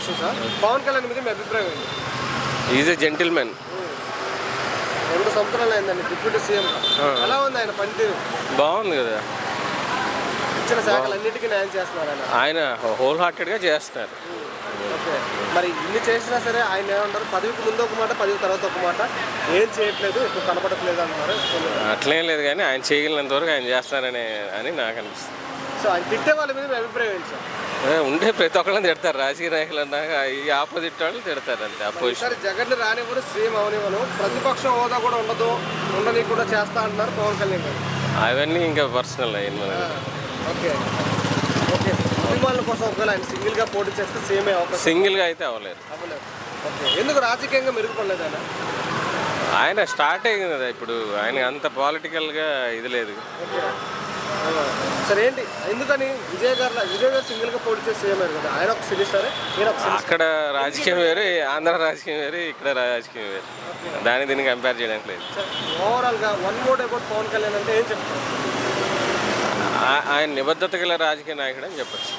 Question sir. Pawan Kalyan మీద మీ అభిప్రాయం ఏంటి? Is a gentlemen. 2 సంవత్సరాలు అయిందండి డిప్యూటీ సీఎం. ఎలా ఉంది ఆయన పనితీరు? బాగుంది కదా, ఇచ్చిన శాఖలన్నిటికీ న్యాయం చేస్తున్నారు ఆయన హోల్ హార్టెడ్గా చేస్తున్నారు. ఓకే, మరి ఇన్ని చేసినా సరే ఆయన ఏమంటారు, పదవికి ముందు ఒక మాట, పదవి తర్వాత ఒక మాట, ఏం చేయట్లేదు, ఎక్కువ కనపడట్లేదు అంటున్నారు. అట్లేం లేదు కానీ ఆయన చేయగలిగినంత వరకు ఆయన అని నాకు అనిపిస్తుంది. సో ఆయన తిట్టే వాళ్ళ మీద మీ అభిప్రాయం ఏంటి సార్? ఉండే ప్రతి ఒక్కళ్ళని తిడతారు, రాజకీయ నాయకులు అన్నాక ఈ ఆపోజిట్ వాళ్ళు తిడతారు అంతే. అపోజిషన్ జగన్ రానివ్వరు, సీఎం అవనివ్వను, ప్రతిపక్ష హోదా కూడా ఉండని కూడా చేస్తా అంటున్నారు పవన్ కళ్యాణ్ గారు. అవన్నీ ఇంకా పర్సనల్ అయ్యింది. ఓకే ఓకే, అభిమానుల కోసం ఒకవేళ ఆయన సింగిల్గా పోటీ చేస్తే సీఎం అవకాశం? సింగిల్గా అయితే అవ్వలేదు. ఓకే, ఎందుకు రాజకీయంగా మెరుగుపడలేదు ఆయన? ఆయన స్టార్ట్ అయ్యింది కదా ఇప్పుడు, ఆయన అంత పాలిటికల్గా ఇది లేదు. సరే ఏంటి, ఎందుకని విజయ్ గారు సింగిల్గా పోటీ చేసి సీఎం అయ్యారు కదా, ఆయన ఒక సిలిస్టారే? అక్కడ రాజకీయం వేరు, ఆంధ్ర రాజకీయం వేరు, ఇక్కడ రాజకీయం వేరు, దీన్ని కంపేర్ చేయడానికి లేదు. ఓవరాల్గా one word about Pawan Kalyan అంటే ఏం చెప్తారు? ఆయన నిబద్ధత గల రాజకీయ నాయకుడు అని చెప్పచ్చు.